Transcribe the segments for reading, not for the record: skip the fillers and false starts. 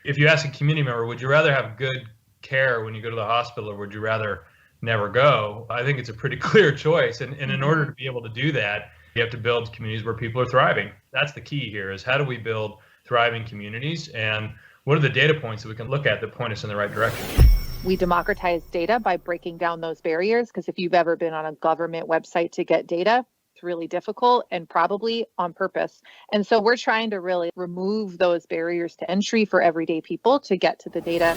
If you ask a community member, would you rather have good care when you go to the hospital, or would you rather never go? I think it's a pretty clear choice. And in order to be able to do that, you have to build communities where people are thriving. That's the key here, is how do we build thriving communities? And what are the data points that we can look at that point us in the right direction? We democratize data by breaking down those barriers, because if you've ever been on a government website to get data, it's really difficult, and probably on purpose. And so we're trying to really remove those barriers to entry for everyday people to get to the data.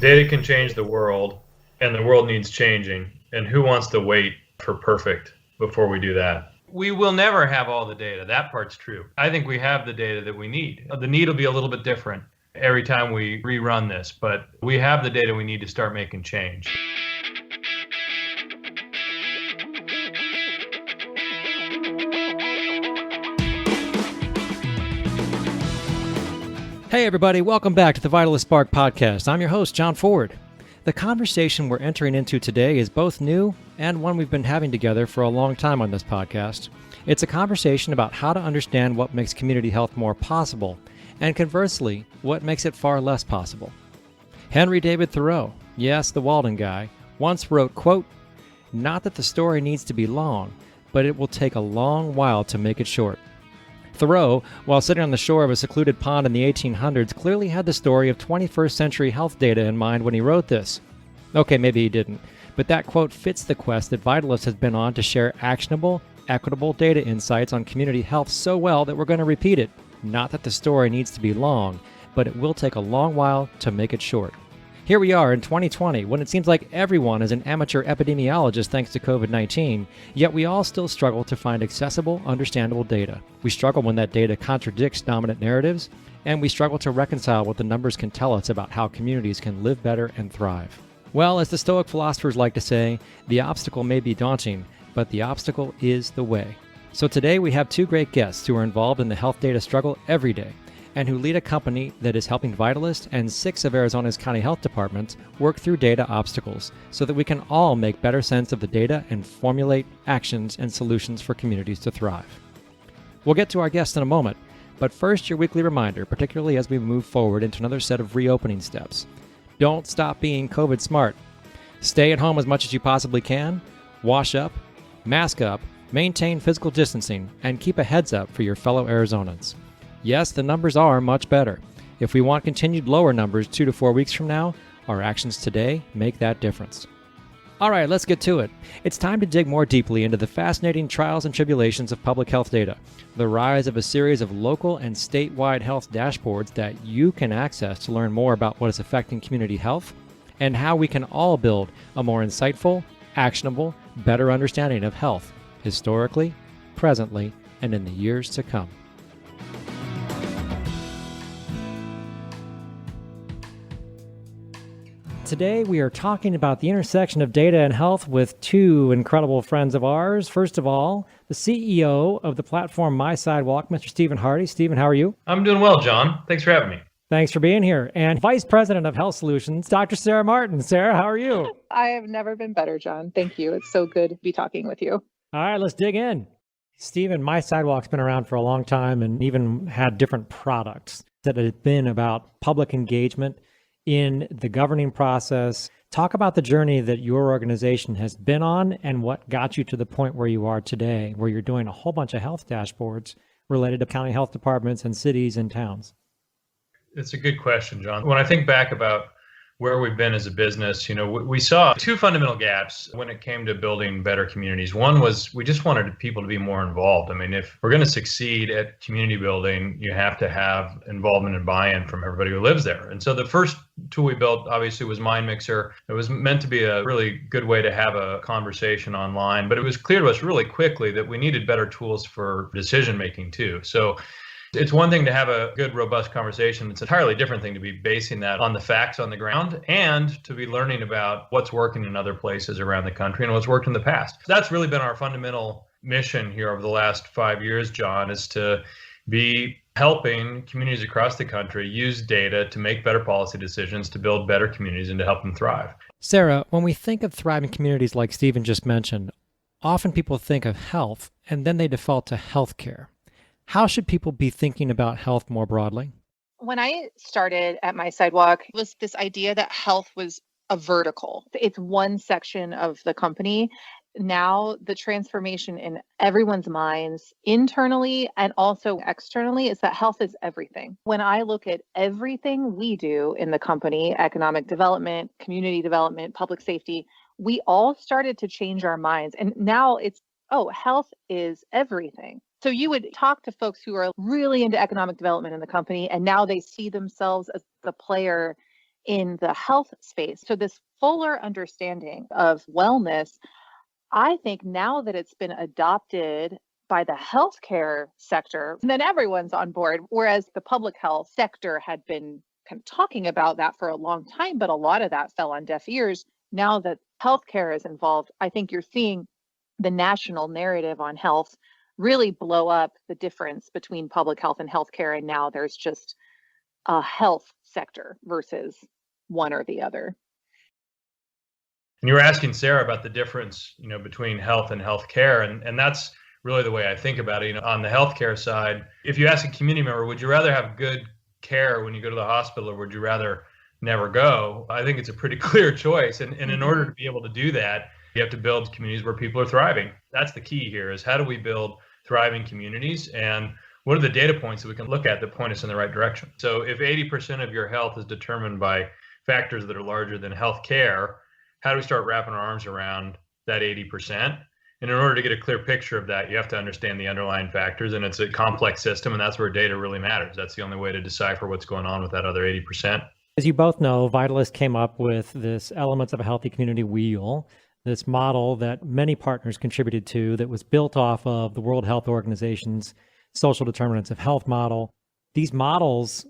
Data can change the world, and the world needs changing. And who wants to wait for perfect before we do that? We will never have all the data. That part's true. I think we have the data that we need. The need will be a little bit different every time we rerun this, but we have the data we need to start making change. Hey everybody, welcome back to the Vitalist Spark podcast. I'm your host, John Ford. The conversation we're entering into today is both new and one we've been having together for a long time on this podcast. It's a conversation about how to understand what makes community health more possible, and conversely, what makes it far less possible. Henry David Thoreau, yes, the Walden guy, once wrote, quote, "Not that the story needs to be long, but it will take a long while to make it short." Thoreau, while sitting on the shore of a secluded pond in the 1800s, clearly had the story of 21st century health data in mind when he wrote this. Okay, maybe he didn't, but that quote fits the quest that Vitalyst has been on to share actionable, equitable data insights on community health so well that we're going to repeat it. Not that the story needs to be long, but it will take a long while to make it short. Here we are in 2020, when it seems like everyone is an amateur epidemiologist thanks to COVID-19, yet we all still struggle to find accessible, understandable data. We struggle when that data contradicts dominant narratives, and we struggle to reconcile what the numbers can tell us about how communities can live better and thrive. Well, as the Stoic philosophers like to say, the obstacle may be daunting, but the obstacle is the way. So today we have two great guests who are involved in the health data struggle every day, and who lead a company that is helping Vitalyst and 6 of Arizona's county health departments work through data obstacles so that we can all make better sense of the data and formulate actions and solutions for communities to thrive. We'll get to our guests in a moment, but first your weekly reminder, particularly as we move forward into another set of reopening steps. Don't stop being COVID smart. Stay at home as much as you possibly can, wash up, mask up, maintain physical distancing, and keep a heads up for your fellow Arizonans. Yes, the numbers are much better. If we want continued lower numbers 2 to 4 weeks from now, our actions today make that difference. All right, let's get to it. It's time to dig more deeply into the fascinating trials and tribulations of public health data, the rise of a series of local and statewide health dashboards that you can access to learn more about what is affecting community health, and how we can all build a more insightful, actionable, better understanding of health, historically, presently, and in the years to come. Today, we are talking about the intersection of data and health with two incredible friends of ours. First of all, the CEO of the platform Sidewalk, Mr. Stephen Hardy. Stephen, how are you? I'm doing well, John. Thanks for having me. Thanks for being here. And Vice President of Health Solutions, Dr. Sarah Martin. Sarah, how are you? I have never been better, John. Thank you. It's so good to be talking with you. All right, let's dig in. Stephen, Sidewalk's been around for a long time and even had different products that have been about public engagement in the governing process. Talk about the journey that your organization has been on and what got you to the point where you are today, where you're doing a whole bunch of health dashboards related to county health departments and cities and towns. It's a good question, John. When I think back about where we've been as a business, we saw two fundamental gaps when it came to building better communities. One was we just wanted people to be more involved. I mean, if we're going to succeed at community building, you have to have involvement and buy-in from everybody who lives there. And so the first tool we built, obviously, was Mind Mixer. It was meant to be a really good way to have a conversation online, but it was clear to us really quickly that we needed better tools for decision-making too. So it's one thing to have a good, robust conversation. It's an entirely different thing to be basing that on the facts on the ground and to be learning about what's working in other places around the country and what's worked in the past. That's really been our fundamental mission here over the last 5 years, John, is to be helping communities across the country use data to make better policy decisions, to build better communities, and to help them thrive. Sarah, when we think of thriving communities like Stephen just mentioned, often people think of health and then they default to healthcare. How should people be thinking about health more broadly? When I started at my Sidewalk, it was this idea that health was a vertical. It's one section of the company. Now, the transformation in everyone's minds, internally and also externally, is that health is everything. When I look at everything we do in the company, economic development, community development, public safety, we all started to change our minds. And now it's, oh, health is everything. So you would talk to folks who are really into economic development in the company, and now they see themselves as the player in the health space. So this fuller understanding of wellness, I think now that it's been adopted by the healthcare sector, then everyone's on board. Whereas the public health sector had been kind of talking about that for a long time, but a lot of that fell on deaf ears. Now that healthcare is involved, I think you're seeing the national narrative on health really blow up the difference between public health and healthcare. And now there's just a health sector versus one or the other. And you were asking Sarah about the difference, between health and healthcare, and that's really the way I think about it. On the healthcare side, if you ask a community member, would you rather have good care when you go to the hospital, or would you rather never go? I think it's a pretty clear choice. And in order to be able to do that, you have to build communities where people are thriving. That's the key here, is how do we build thriving communities, and what are the data points that we can look at that point us in the right direction? So if 80% of your health is determined by factors that are larger than healthcare, how do we start wrapping our arms around that 80%? And in order to get a clear picture of that, you have to understand the underlying factors, and it's a complex system, and that's where data really matters. That's the only way to decipher what's going on with that other 80%. As you both know, Vitalyst came up with this Elements of a Healthy Community wheel, this model that many partners contributed to, that was built off of the World Health Organization's social determinants of health model. These models,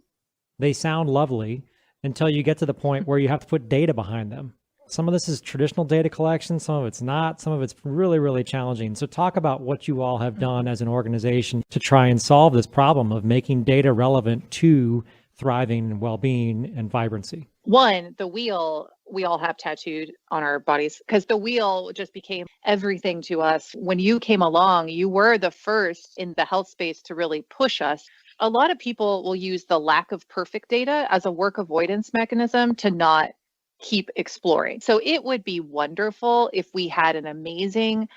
they sound lovely until you get to the point where you have to put data behind them. Some of this is traditional data collection, some of it's not, some of it's really, really challenging. So talk about what you all have done as an organization to try and solve this problem of making data relevant to thriving and well-being and vibrancy. One, the wheel we all have tattooed on our bodies, because the wheel just became everything to us. When you came along, you were the first in the health space to really push us. A lot of people will use the lack of perfect data as a work avoidance mechanism to not keep exploring. So it would be wonderful if we had an amazing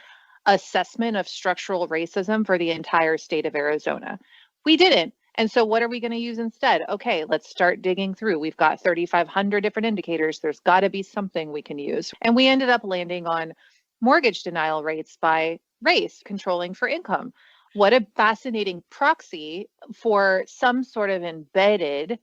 assessment of structural racism for the entire state of Arizona. We didn't. And so what are we going to use instead? Okay, let's start digging through. We've got 3,500 different indicators. There's got to be something we can use. And we ended up landing on mortgage denial rates by race, controlling for income. What a fascinating proxy for some sort of embedded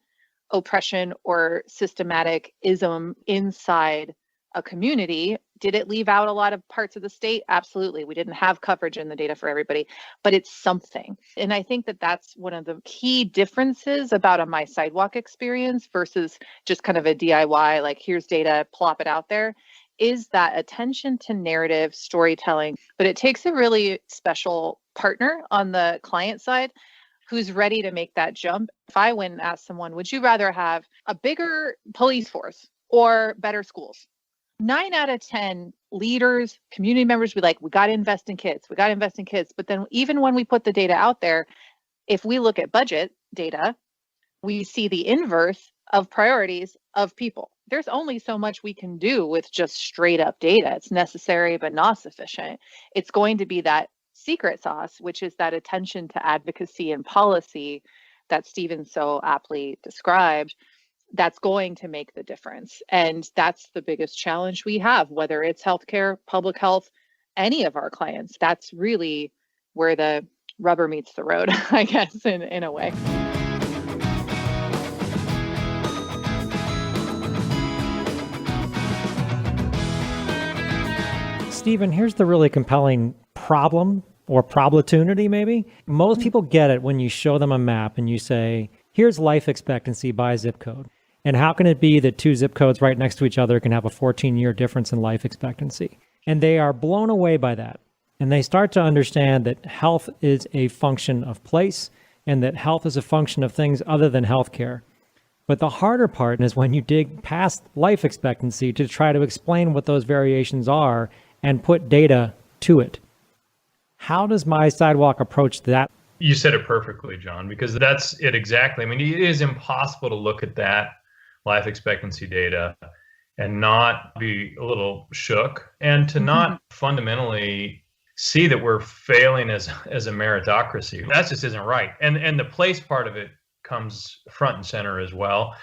oppression or systematic ism inside a community. Did it leave out a lot of parts of the state? Absolutely. We didn't have coverage in the data for everybody, but it's something. And I think that that's one of the key differences about a My Sidewalk experience versus just kind of a DIY, like here's data, plop it out there, is that attention to narrative storytelling. But it takes a really special partner on the client side who's ready to make that jump. If I went and asked someone, would you rather have a bigger police force or better schools? 9 out of 10 leaders, community members be like, we got to invest in kids. We got to invest in kids. But then even when we put the data out there, if we look at budget data, we see the inverse of priorities of people. There's only so much we can do with just straight up data. It's necessary, but not sufficient. It's going to be that secret sauce, which is that attention to advocacy and policy that Stephen so aptly described. That's going to make the difference. And that's the biggest challenge we have, whether it's healthcare, public health, any of our clients. That's really where the rubber meets the road, I guess, in a way. Stephen, here's the really compelling problem or problemtunity, maybe. Most people get it when you show them a map and you say, here's life expectancy by zip code. And how can it be that two zip codes right next to each other can have a 14-year difference in life expectancy? And they are blown away by that. And they start to understand that health is a function of place and that health is a function of things other than healthcare. But the harder part is when you dig past life expectancy to try to explain what those variations are and put data to it. How does My Sidewalk approach that? You said it perfectly, John, because that's it exactly. I mean, it is impossible to look at that life expectancy data and not be a little shook and to not fundamentally see that we're failing as a meritocracy. That just isn't right. And the place part of it comes front and center as well.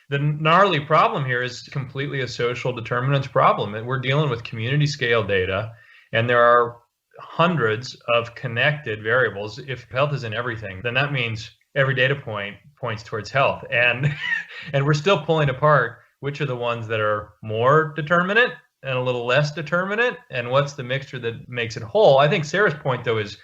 The gnarly problem here is completely a social determinants problem. And we're dealing with community scale data, and there are hundreds of connected variables. If health is in everything, then that means every data point points towards health. And we're still pulling apart which are the ones that are more determinant and a little less determinant, and what's the mixture that makes it whole. I think Sarah's point, though, is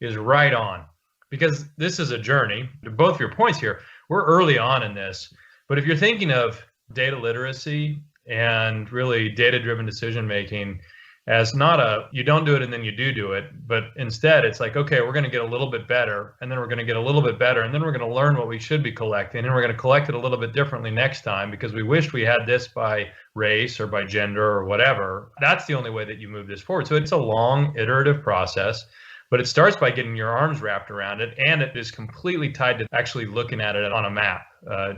right on, because this is a journey. To both of your points here, we're early on in this. But if you're thinking of data literacy and really data-driven decision-making as not a, you don't do it and then you do it, but instead it's like, okay, we're going to get a little bit better, and then we're going to get a little bit better, and then we're going to learn what we should be collecting, and we're going to collect it a little bit differently next time because we wished we had this by race or by gender or whatever. That's the only way that you move this forward. So it's a long, iterative process, but it starts by getting your arms wrapped around it, and it is completely tied to actually looking at it on a map,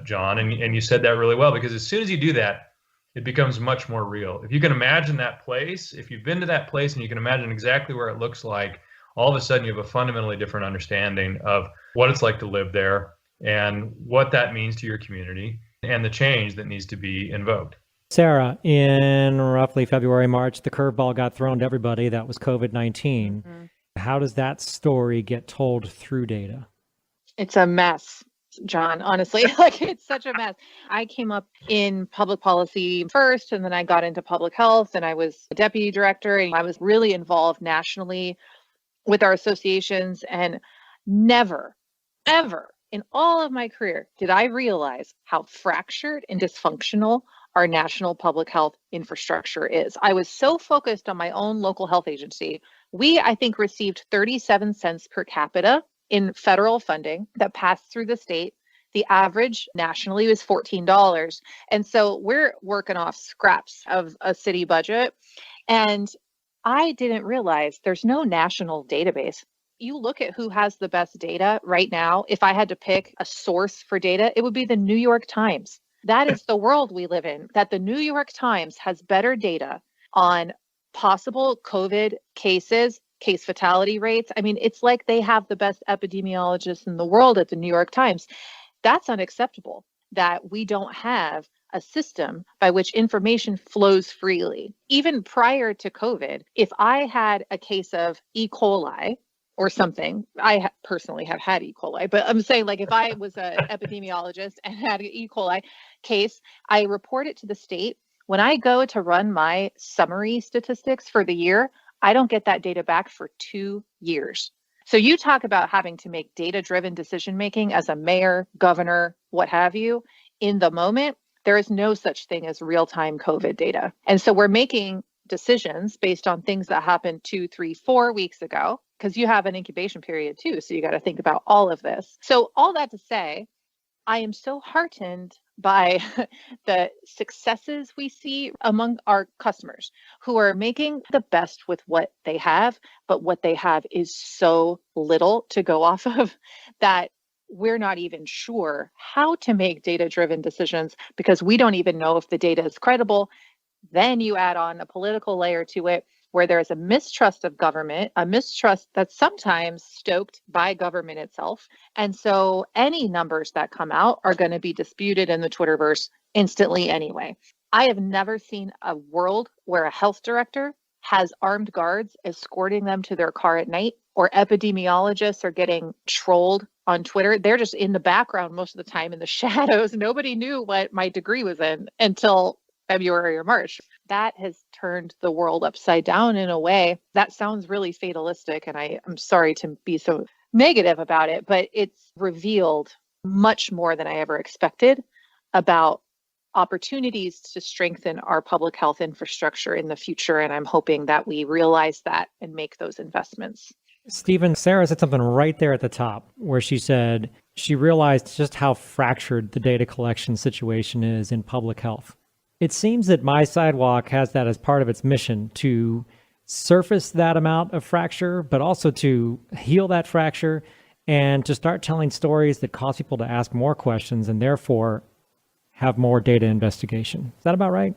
John, and you said that really well, because as soon as you do that, it becomes much more real. If you can imagine that place, if you've been to that place and you can imagine exactly where it looks like, all of a sudden you have a fundamentally different understanding of what it's like to live there and what that means to your community and the change that needs to be invoked. Sarah, in roughly February, March, the curveball got thrown to everybody. That was COVID-19. Mm-hmm. How does that story get told through data? It's a mess, John, honestly. Like, it's such a mess. I came up in public policy first, and then I got into public health, and I was a deputy director, and I was really involved nationally with our associations. And never, ever in all of my career did I realize how fractured and dysfunctional our national public health infrastructure is. I was so focused on my own local health agency. We, I think, received 37 cents per capita in federal funding that passed through the state. The average nationally was $14. And so we're working off scraps of a city budget. And I didn't realize there's no national database. You look at who has the best data right now. If I had to pick a source for data, it would be the New York Times. That is the world we live in, that the New York Times has better data on possible COVID cases, case fatality rates. I mean, it's like they have the best epidemiologists in the world at the New York Times. That's unacceptable, that we don't have a system by which information flows freely. Even prior to COVID, if I had a case of E. coli or something, I personally have had E. coli, but I'm saying, like, if I was an epidemiologist and had an E. coli case, I report it to the state. When I go to run my summary statistics for the year, I don't get that data back for 2 years. So you talk about having to make data-driven decision-making as a mayor, governor, what have you, in the moment. There is no such thing as real-time COVID data. And so we're making decisions based on things that happened 2, 3, 4 weeks ago, because you have an incubation period too. So you got to think about all of this. So all that to say, I am so heartened by the successes we see among our customers who are making the best with what they have, but what they have is so little to go off of that we're not even sure how to make data-driven decisions because we don't even know if the data is credible. Then you add on a political layer to it where there's a mistrust of government, a mistrust that's sometimes stoked by government itself. And so any numbers that come out are going to be disputed in the Twitterverse instantly anyway. I have never seen a world where a health director has armed guards escorting them to their car at night, or epidemiologists are getting trolled on Twitter. They're just in the background most of the time in the shadows. Nobody knew what my degree was in until February or March. That has turned the world upside down in a way that sounds really fatalistic. And I'm sorry to be so negative about it, but it's revealed much more than I ever expected about opportunities to strengthen our public health infrastructure in the future. And I'm hoping that we realize that and make those investments. Stephen, Sarah said something right there at the top where she said she realized just how fractured the data collection situation is in public health. It seems that My Sidewalk has that as part of its mission to surface that amount of fracture, but also to heal that fracture and to start telling stories that cause people to ask more questions and therefore have more data investigation. Is that about right?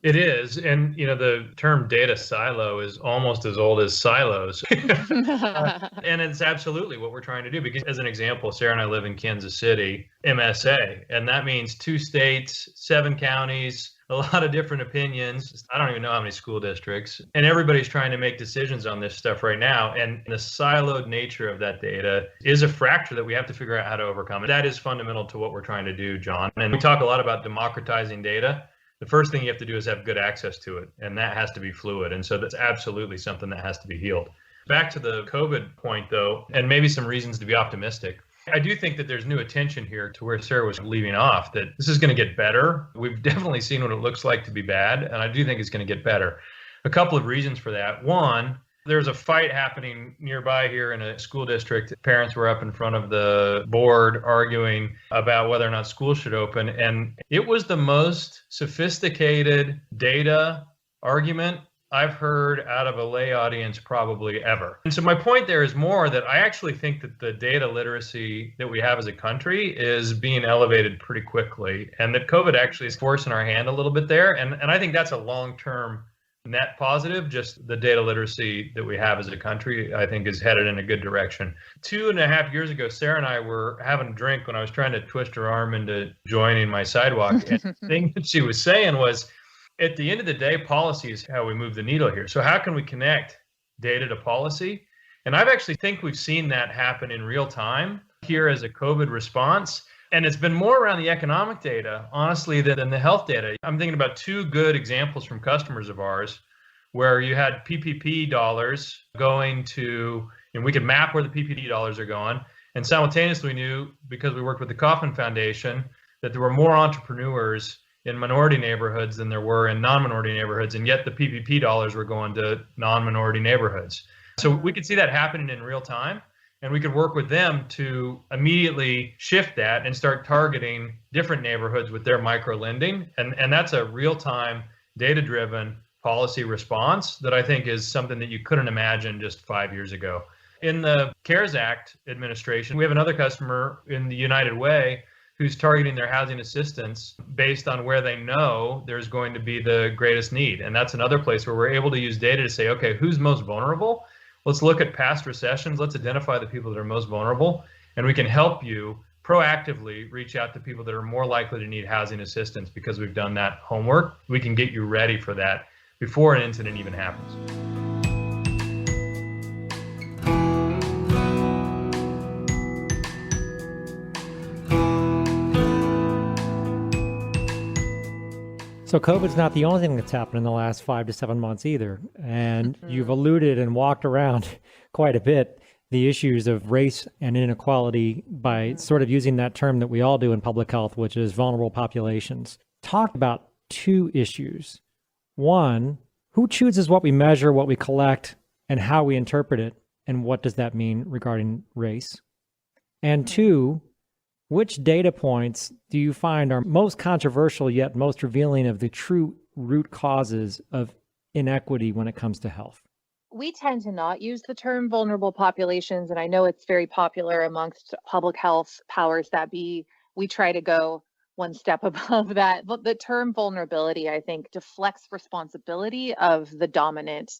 It is. And, the term data silo is almost as old as silos. And it's absolutely what we're trying to do. Because as an example, Sarah and I live in Kansas City, MSA, and that means 2 states, 7 counties, a lot of different opinions. I don't even know how many school districts, and everybody's trying to make decisions on this stuff right now. And the siloed nature of that data is a fracture that we have to figure out how to overcome. And that is fundamental to what we're trying to do, John. And we talk a lot about democratizing data. The first thing you have to do is have good access to it, and that has to be fluid. And so that's absolutely something that has to be healed. Back to the COVID point, though, and maybe some reasons to be optimistic. I do think that there's new attention here to where Sarah was leaving off, that this is going to get better. We've definitely seen what it looks like to be bad, and I do think it's going to get better. A couple of reasons for that. One, there's a fight happening nearby here in a school district. Parents were up in front of the board arguing about whether or not schools should open. And it was the most sophisticated data argument I've heard out of a lay audience probably ever. And so my point there is more that I actually think that the data literacy that we have as a country is being elevated pretty quickly, and that COVID actually is forcing our hand a little bit there. And I think that's a long-term net positive. Just the data literacy that we have as a country, I think, is headed in a good direction. 2.5 years ago, Sarah and I were having a drink when I was trying to twist her arm into joining my Sidewalk. And the thing that she was saying was, at the end of the day, policy is how we move the needle here. So how can we connect data to policy? And I've actually think we've seen that happen in real time here as a COVID response. And it's been more around the economic data, honestly, than the health data. I'm thinking about 2 good examples from customers of ours where you had PPP dollars going to, and we could map where the PPP dollars are going. And simultaneously, we knew, because we worked with the Kauffman Foundation, that there were more entrepreneurs in minority neighborhoods than there were in non-minority neighborhoods. And yet the PPP dollars were going to non-minority neighborhoods. So we could see that happening in real time. And we could work with them to immediately shift that and start targeting different neighborhoods with their micro lending. And that's a real-time, data-driven policy response that I think is something that you couldn't imagine just 5 years ago. In the CARES Act administration, we have another customer in the United Way who's targeting their housing assistance based on where they know there's going to be the greatest need. And that's another place where we're able to use data to say, okay, who's most vulnerable? Let's look at past recessions. Let's identify the people that are most vulnerable, and we can help you proactively reach out to people that are more likely to need housing assistance because we've done that homework. We can get you ready for that before an incident even happens. So COVID's not the only thing that's happened in the last 5 to 7 months either. And you've alluded and walked around quite a bit the issues of race and inequality by sort of using that term that we all do in public health, which is vulnerable populations. Talk about 2 issues. One, who chooses what we measure, what we collect, and how we interpret it, and what does that mean regarding race? And 2, which data points do you find are most controversial yet most revealing of the true root causes of inequity when it comes to health? We tend to not use the term vulnerable populations, and I know it's very popular amongst public health powers that be. We try to go one step above that. But the term vulnerability, I think, deflects responsibility of the dominant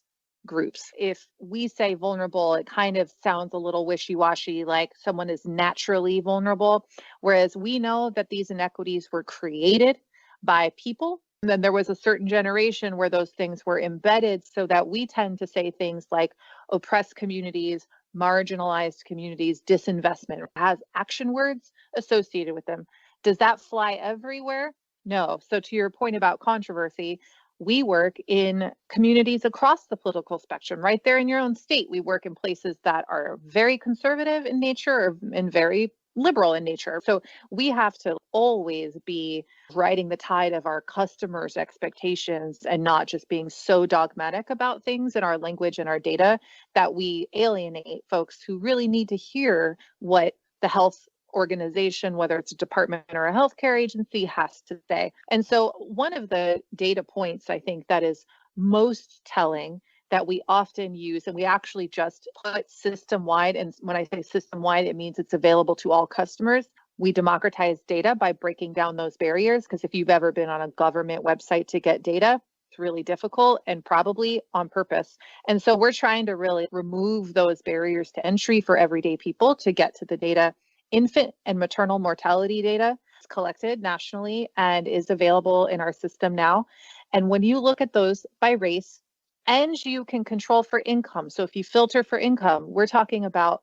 groups. If we say vulnerable, it kind of sounds a little wishy-washy, like someone is naturally vulnerable, whereas we know that these inequities were created by people. And then there was a certain generation where those things were embedded, so that we tend to say things like oppressed communities, marginalized communities, disinvestment has action words associated with them. Does that fly everywhere? No. So to your point about controversy, we work in communities across the political spectrum. Right there in your own state, we work in places that are very conservative in nature and very liberal in nature. So we have to always be riding the tide of our customers' expectations and not just being so dogmatic about things in our language and our data that we alienate folks who really need to hear what the health organization, whether it's a department or a healthcare agency, has to say. And so one of the data points I think that is most telling that we often use, and we actually just put system-wide. And when I say system-wide, it means it's available to all customers. We democratize data by breaking down those barriers, because if you've ever been on a government website to get data, it's really difficult, and probably on purpose. And so we're trying to really remove those barriers to entry for everyday people to get to the data. Infant and maternal mortality data is collected nationally and is available in our system now. And when you look at those by race, and you can control for income. So if you filter for income, we're talking about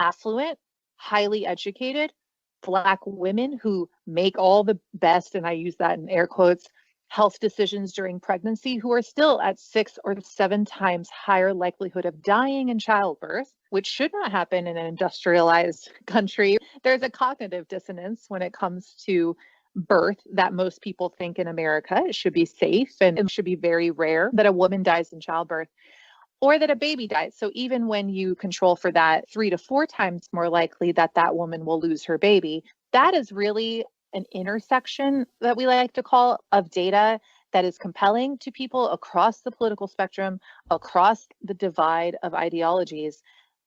affluent, highly educated, Black women who make all the best, and I use that in air quotes, health decisions during pregnancy, who are still at 6 or 7 times higher likelihood of dying in childbirth, which should not happen in an industrialized country. There's a cognitive dissonance when it comes to birth that most people think in America. It should be safe, and it should be very rare that a woman dies in childbirth or that a baby dies. So even when you control for that, 3 to 4 times more likely that that woman will lose her baby, that is really an intersection that we like to call of data that is compelling to people across the political spectrum, across the divide of ideologies.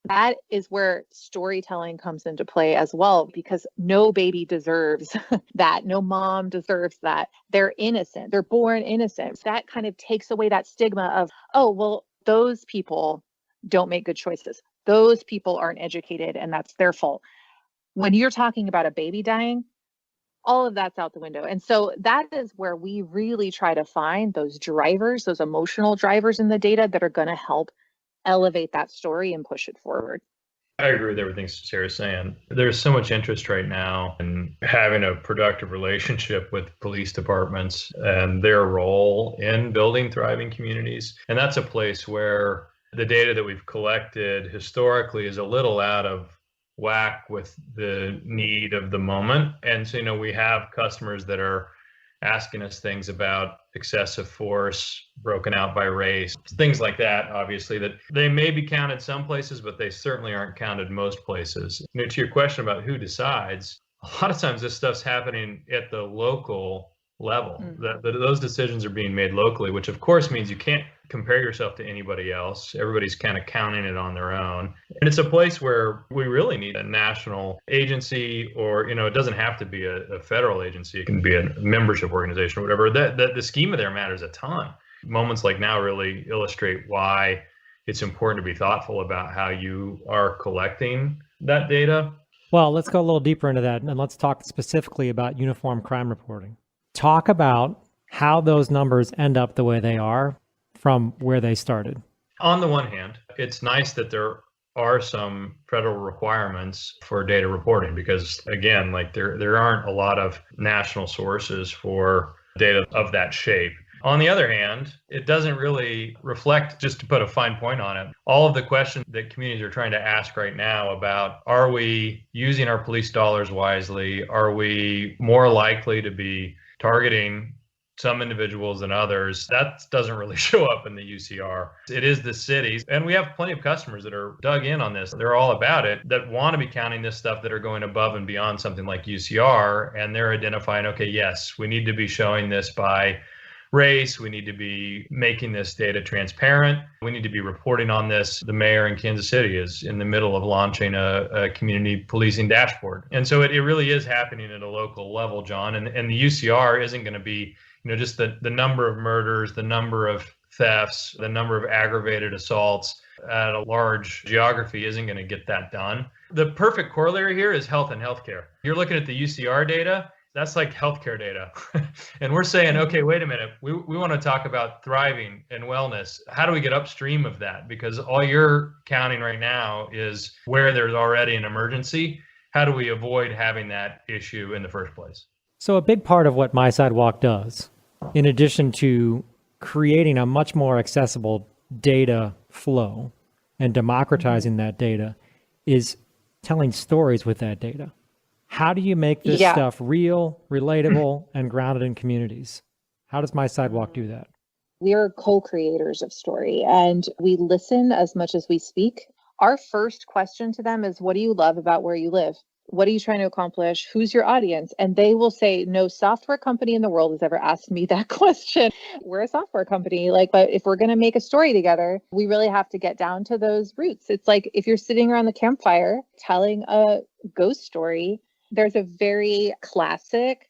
That is where storytelling comes into play as well, because no baby deserves that. No mom deserves that. They're innocent. They're born innocent. That kind of takes away that stigma of, oh, well, those people don't make good choices. Those people aren't educated and that's their fault. When you're talking about a baby dying, all of that's out the window. And so that is where we really try to find those drivers, those emotional drivers in the data that are going to help elevate that story and push it forward. I agree with everything Sarah's saying. There's so much interest right now in having a productive relationship with police departments and their role in building thriving communities. And that's a place where the data that we've collected historically is a little out of whack with the need of the moment. And so, we have customers that are asking us things about excessive force broken out by race, things like that, obviously, that they may be counted some places, but they certainly aren't counted most places. To your question about who decides, a lot of times this stuff's happening at the local level. Those decisions are being made locally, which of course means you can't compare yourself to anybody else. Everybody's kind of counting it on their own. And it's a place where we really need a national agency, or, it doesn't have to be a federal agency. It can be a membership organization or whatever. That the schema there matters a ton. Moments like now really illustrate why it's important to be thoughtful about how you are collecting that data. Well, let's go a little deeper into that, and let's talk specifically about uniform crime reporting. Talk about how those numbers end up the way they are from where they started. On the one hand, it's nice that there are some federal requirements for data reporting, because again, there aren't a lot of national sources for data of that shape. On the other hand, it doesn't really reflect, just to put a fine point on it, all of the questions that communities are trying to ask right now about, are we using our police dollars wisely? Are we more likely to be targeting some individuals than others? That doesn't really show up in the UCR. It is the cities. And we have plenty of customers that are dug in on this. They're all about it, that want to be counting this stuff, that are going above and beyond something like UCR. And they're identifying, okay, yes, we need to be showing this by race. We need to be making this data transparent. We need to be reporting on this. The mayor in Kansas City is in the middle of launching a community policing dashboard. And so it really is happening at a local level, John. And the UCR isn't going to be, just the number of murders, the number of thefts, the number of aggravated assaults at a large geography isn't going to get that done. The perfect corollary here is health and healthcare. You're looking at the UCR data. That's like healthcare data. And we're saying, okay, wait a minute. We want to talk about thriving and wellness. How do we get upstream of that? Because all you're counting right now is where there's already an emergency. How do we avoid having that issue in the first place? So a big part of what My Sidewalk does, in addition to creating a much more accessible data flow and democratizing that data, is telling stories with that data. How do you make this stuff real, relatable, and grounded in communities? How does My Sidewalk do that? We are co-creators of story, and we listen as much as we speak. Our first question to them is, what do you love about where you live? What are you trying to accomplish? Who's your audience? And they will say, no software company in the world has ever asked me that question. We're a software company. But if we're going to make a story together, we really have to get down to those roots. It's like if you're sitting around the campfire telling a ghost story, there's a very classic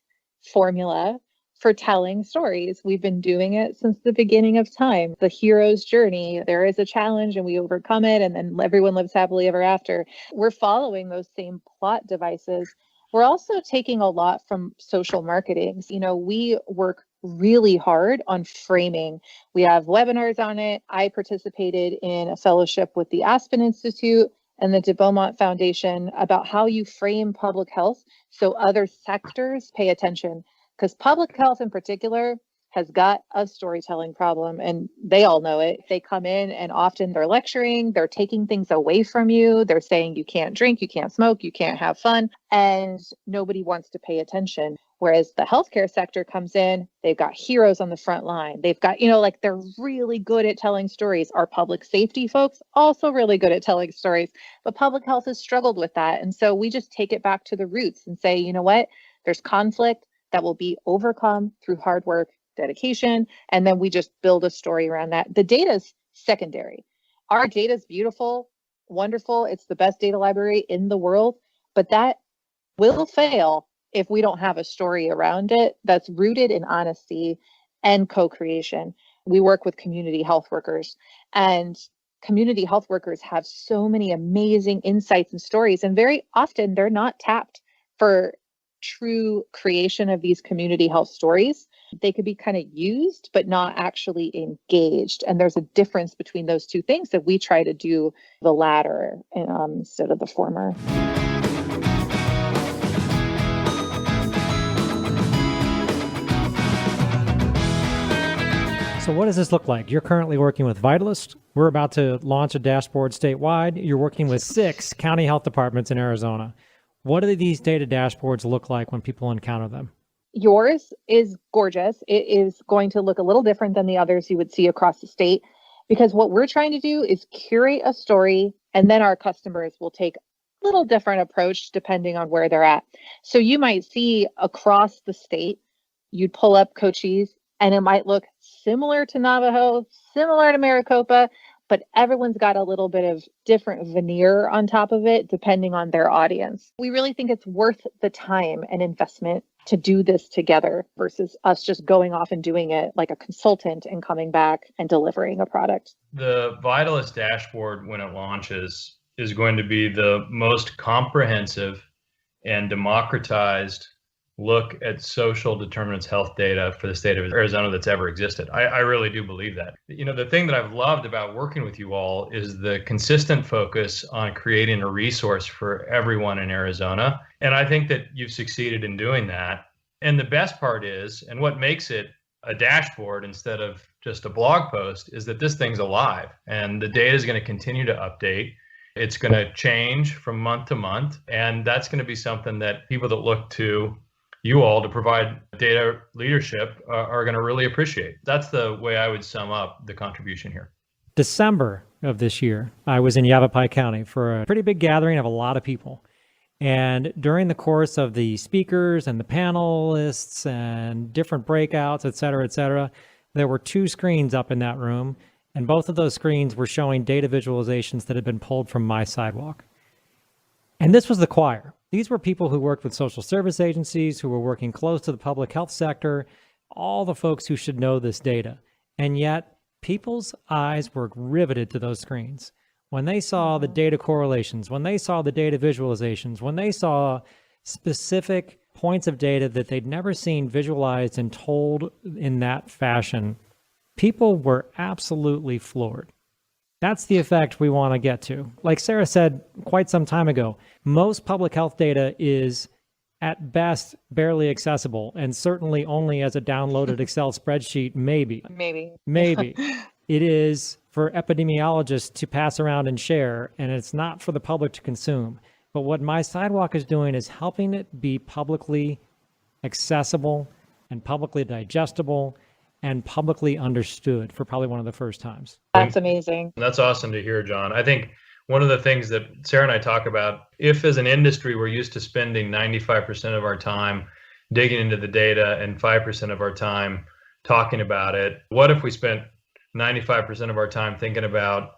formula for telling stories. We've been doing it since the beginning of time. The hero's journey, there is a challenge and we overcome it, and then everyone lives happily ever after. We're following those same plot devices. We're also taking a lot from social marketing. We work really hard on framing. We have webinars on it. I participated in a fellowship with the Aspen Institute and the De Beaumont Foundation about how you frame public health so other sectors pay attention. Because public health in particular has got a storytelling problem, and they all know it. They come in and often they're lecturing, they're taking things away from you. They're saying you can't drink, you can't smoke, you can't have fun, and nobody wants to pay attention. Whereas the healthcare sector comes in, they've got heroes on the front line. They've got, they're really good at telling stories. Our public safety folks also really good at telling stories, but public health has struggled with that. And so we just take it back to the roots and say, you know what, there's conflict that will be overcome through hard work, dedication, and then we just build a story around that. The data is secondary. Our data is beautiful, wonderful. It's the best data library in the world, but that will fail if we don't have a story around it that's rooted in honesty and co-creation. We work with community health workers, and community health workers have so many amazing insights and stories, and very often they're not tapped for true creation of these community health stories. They could be kind of used, but not actually engaged. And there's a difference between those two things that we try to do the latter instead of the former. So what does this look like? You're currently working with Vitalyst. We're about to launch a dashboard statewide. You're working with 6 county health departments in Arizona. What do these data dashboards look like when people encounter them? Yours is gorgeous. It is going to look a little different than the others you would see across the state, because what we're trying to do is curate a story, and then our customers will take a little different approach depending on where they're at. So you might see across the state, you'd pull up Cochise, and it might look similar to Navajo, similar to Maricopa, but everyone's got a little bit of different veneer on top of it, depending on their audience. We really think it's worth the time and investment to do this together versus us just going off and doing it like a consultant and coming back and delivering a product. The Vitalist Dashboard, when it launches, is going to be the most comprehensive and democratized look at social determinants health data for the state of Arizona that's ever existed. I really do believe that. The thing that I've loved about working with you all is the consistent focus on creating a resource for everyone in Arizona. And I think that you've succeeded in doing that. And the best part is, and what makes it a dashboard instead of just a blog post, is that this thing's alive and the data is going to continue to update. It's going to change from month to month. And that's going to be something that people that look to you all to provide data leadership are going to really appreciate. That's the way I would sum up the contribution here. December of this year, I was in Yavapai County for a pretty big gathering of a lot of people. And during the course of the speakers and the panelists and different breakouts, et cetera, there were 2 screens up in that room. And both of those screens were showing data visualizations that had been pulled from my Sidewalk. And this was the choir. These were people who worked with social service agencies, who were working close to the public health sector, all the folks who should know this data. And yet people's eyes were riveted to those screens. When they saw the data correlations, when they saw the data visualizations, when they saw specific points of data that they'd never seen visualized and told in that fashion, people were absolutely floored. That's the effect we want to get to. Like Sarah said quite some time ago, most public health data is at best barely accessible, and certainly only as a downloaded Excel spreadsheet, maybe. Maybe. It is for epidemiologists to pass around and share, and it's not for the public to consume. But what my Sidewalk is doing is helping it be publicly accessible and publicly digestible and publicly understood for probably one of the first times. That's amazing. That's awesome to hear, John. I think one of the things that Sarah and I talk about, if as an industry we're used to spending 95% of our time digging into the data and 5% of our time talking about it, what if we spent 95% of our time thinking about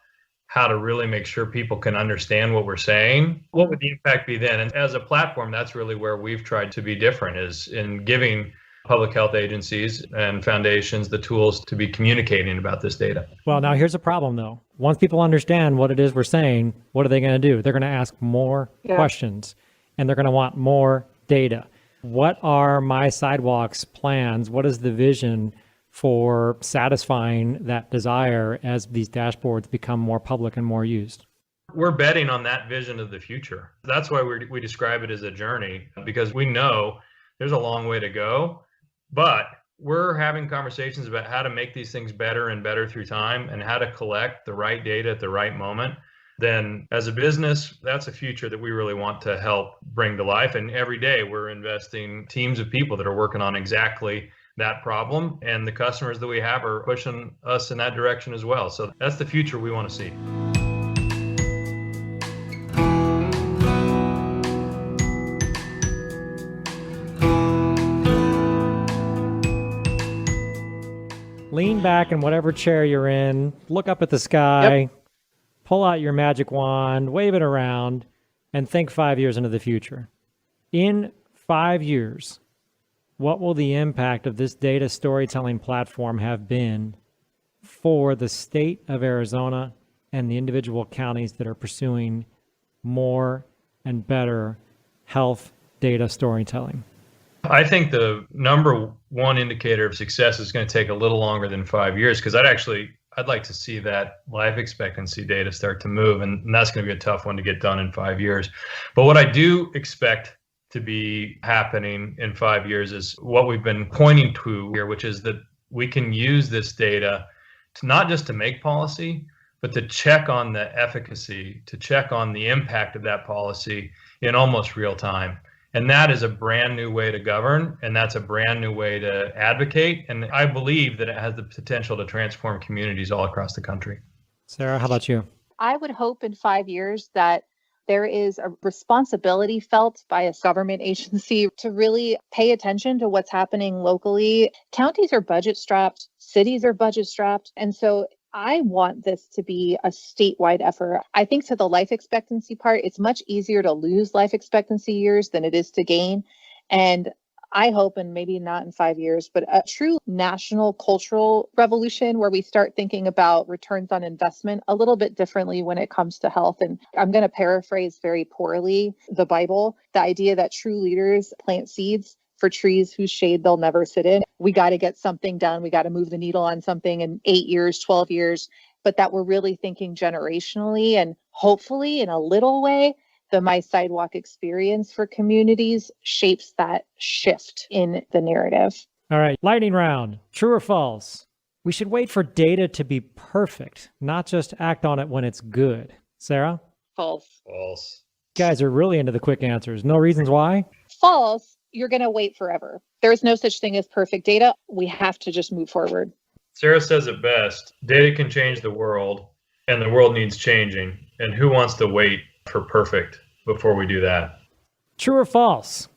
how to really make sure people can understand what we're saying? What would the impact be then? And as a platform, that's really where we've tried to be different, is in giving public health agencies and foundations the tools to be communicating about this data. Well, now here's a problem though. Once people understand what it is we're saying, what are they going to do? They're going to ask more questions, and they're going to want more data. What are my Sidewalk's plans? What is the vision for satisfying that desire as these dashboards become more public and more used? We're betting on that vision of the future. That's why we describe it as a journey, because we know there's a long way to go, but we're having conversations about how to make these things better and better through time and how to collect the right data at the right moment. Then as a business, that's a future that we really want to help bring to life. And every day we're investing teams of people that are working on exactly that problem, and the customers that we have are pushing us in that direction as well. So that's the future we want to see. Lean back in whatever chair you're in, look up at the sky, pull out your magic wand, wave it around, and think 5 years into the future. In 5 years, what will the impact of this data storytelling platform have been for the state of Arizona and the individual counties that are pursuing more and better health data storytelling? I think the number one indicator of success is going to take a little longer than 5 years, because I'd like to see that life expectancy data start to move, and that's going to be a tough one to get done in 5 years. But what I do expect to be happening in 5 years is what we've been pointing to here, which is that we can use this data to not just to make policy, but to check on the efficacy, to check on the impact of that policy in almost real time. And that is a brand new way to govern, and that's a brand new way to advocate. And I believe that it has the potential to transform communities all across the country. Sarah, how about you? I would hope in 5 years that there is a responsibility felt by a government agency to really pay attention to what's happening locally. Counties are budget strapped, cities are budget strapped. And so I want this to be a statewide effort. I think to the life expectancy part, it's much easier to lose life expectancy years than it is to gain. And I hope, and maybe not in 5 years, but a true national cultural revolution where we start thinking about returns on investment a little bit differently when it comes to health. And I'm going to paraphrase very poorly the Bible, the idea that true leaders plant seeds for trees whose shade they'll never sit in. We got to get something done. We got to move the needle on something in 8 years, 12 years, but that we're really thinking generationally, and hopefully in a little way, the My Sidewalk experience for communities shapes that shift in the narrative. All right, lightning round. True or false? We should wait for data to be perfect, not just act on it when it's good. Sarah? False. False. You guys are really into the quick answers. No reasons why? False. You're going to wait forever. There is no such thing as perfect data. We have to just move forward. Sarah says it best. Data can change the world, and the world needs changing. And who wants to wait for perfect before we do that? True or false?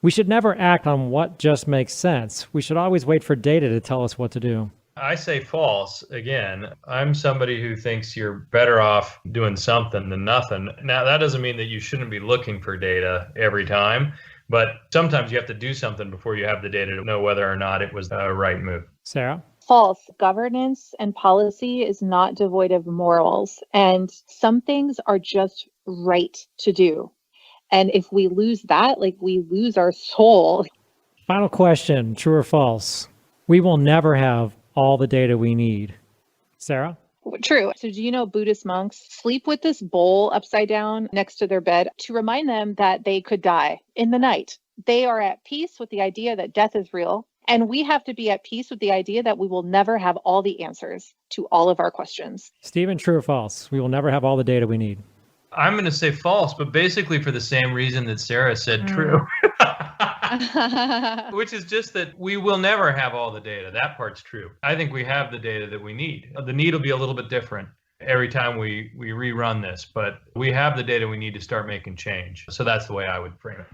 We should never act on what just makes sense. We should always wait for data to tell us what to do. I say false. Again, I'm somebody who thinks you're better off doing something than nothing. Now, that doesn't mean that you shouldn't be looking for data every time, but sometimes you have to do something before you have the data to know whether or not it was the right move. Sarah? False. Governance and policy is not devoid of morals, and some things are just right to do. And if we lose that, we lose our soul. Final question, true or false? We will never have all the data we need. Sarah? True. So do you know Buddhist monks sleep with this bowl upside down next to their bed to remind them that they could die in the night? They are at peace with the idea that death is real. And we have to be at peace with the idea that we will never have all the answers to all of our questions. Stephen, true or false? We will never have all the data we need. I'm going to say false, but basically for the same reason that Sarah said true. Which is just that we will never have all the data. That part's true. I think we have the data that we need. The need will be a little bit different. every time we rerun this, but we have the data we need to start making change. So that's the way I would frame it.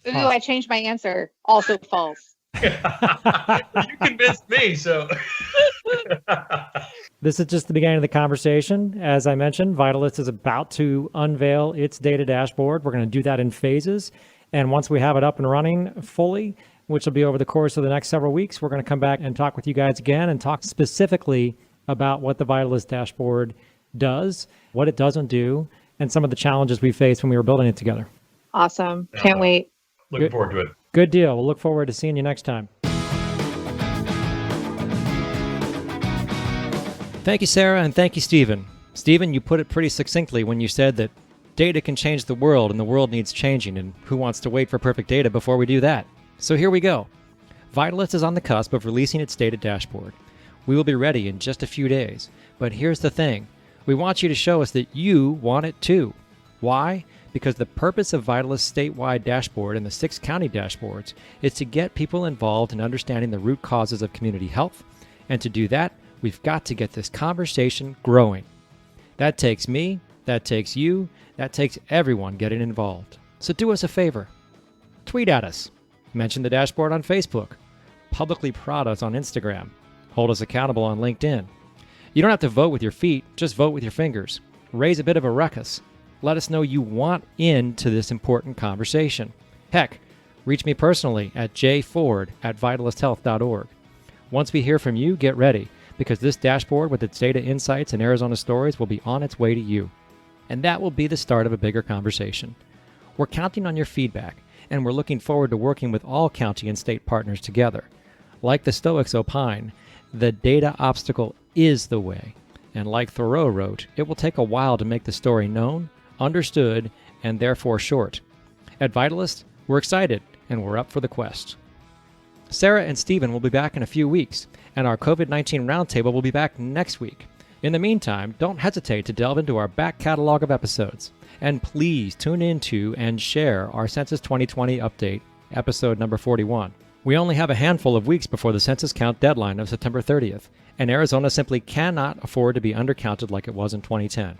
Ooh, I changed my answer. Also false. You convinced me, so. This is just the beginning of the conversation. As I mentioned, Vitalyst is about to unveil its data dashboard. We're going to do that in phases. And once we have it up and running fully, which will be over the course of the next several weeks, we're going to come back and talk with you guys again and talk specifically about what the Vitalist Dashboard does, what it doesn't do, and some of the challenges we faced when we were building it together. Awesome. Can't wait. Looking forward to it. Good deal. We'll look forward to seeing you next time. Thank you, Sarah, and thank you, Stephen. Stephen, you put it pretty succinctly when you said that data can change the world and the world needs changing, and who wants to wait for perfect data before we do that? So here we go. Vitalyst is on the cusp of releasing its data dashboard. We will be ready in just a few days. But here's the thing. We want you to show us that you want it too. Why? Because the purpose of Vitalyst's statewide dashboard and the 6 county dashboards is to get people involved in understanding the root causes of community health. And to do that, we've got to get this conversation growing. That takes me, that takes you, that takes everyone getting involved. So do us a favor. Tweet at us. Mention the dashboard on Facebook. Publicly prod us on Instagram. Hold us accountable on LinkedIn. You don't have to vote with your feet, just vote with your fingers. Raise a bit of a ruckus. Let us know you want into this important conversation. Heck, reach me personally at jford@vitalysthealth.org. Once we hear from you, get ready, because this dashboard with its data insights and Arizona stories will be on its way to you. And that will be the start of a bigger conversation. We're counting on your feedback, and we're looking forward to working with all county and state partners together. Like the Stoics opine, the data obstacle is the way. And like Thoreau wrote, it will take a while to make the story known, understood, and therefore short. At Vitalyst, we're excited, and we're up for the quest. Sarah and Stephen will be back in a few weeks, and our COVID-19 Roundtable will be back next week. In the meantime, don't hesitate to delve into our back catalog of episodes. And please tune into and share our Census 2020 update, episode number 41. We only have a handful of weeks before the census count deadline of September 30th, and Arizona simply cannot afford to be undercounted like it was in 2010.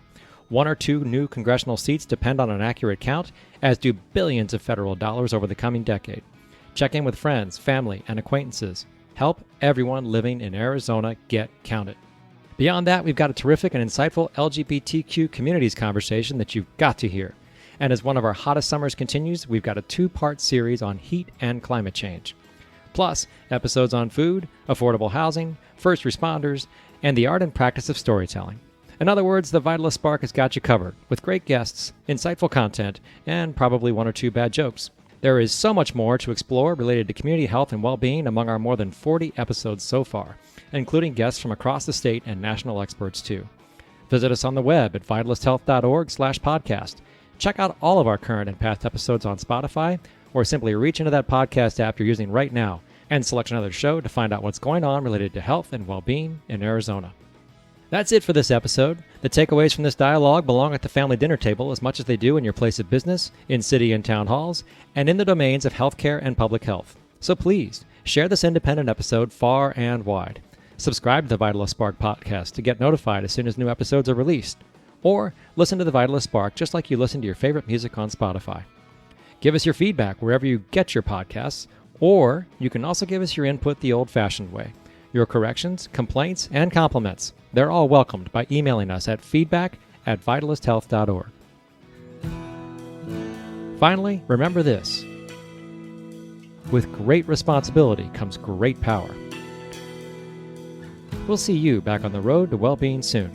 1 or 2 new congressional seats depend on an accurate count, as do billions of federal dollars over the coming decade. Check in with friends, family, and acquaintances. Help everyone living in Arizona get counted. Beyond that, we've got a terrific and insightful LGBTQ communities conversation that you've got to hear. And as one of our hottest summers continues, we've got a 2-part series on heat and climate change. Plus, episodes on food, affordable housing, first responders, and the art and practice of storytelling. In other words, the Vitalist Spark has got you covered, with great guests, insightful content, and probably 1 or 2 bad jokes. There is so much more to explore related to community health and well-being among our more than 40 episodes so far, including guests from across the state and national experts too. Visit us on the web at vitalysthealth.org/podcast. Check out all of our current and past episodes on Spotify, or simply reach into that podcast app you're using right now and select another show to find out what's going on related to health and well-being in Arizona. That's it for this episode. The takeaways from this dialogue belong at the family dinner table as much as they do in your place of business, in city and town halls, and in the domains of healthcare and public health. So please, share this independent episode far and wide. Subscribe to the Vitalist Spark podcast to get notified as soon as new episodes are released. Or listen to the Vitalist Spark just like you listen to your favorite music on Spotify. Give us your feedback wherever you get your podcasts, or you can also give us your input the old-fashioned way. Your corrections, complaints, and compliments. They're all welcomed by emailing us at feedback@vitalysthealth.org. Finally, remember this. With great responsibility comes great power. We'll see you back on the road to well-being soon.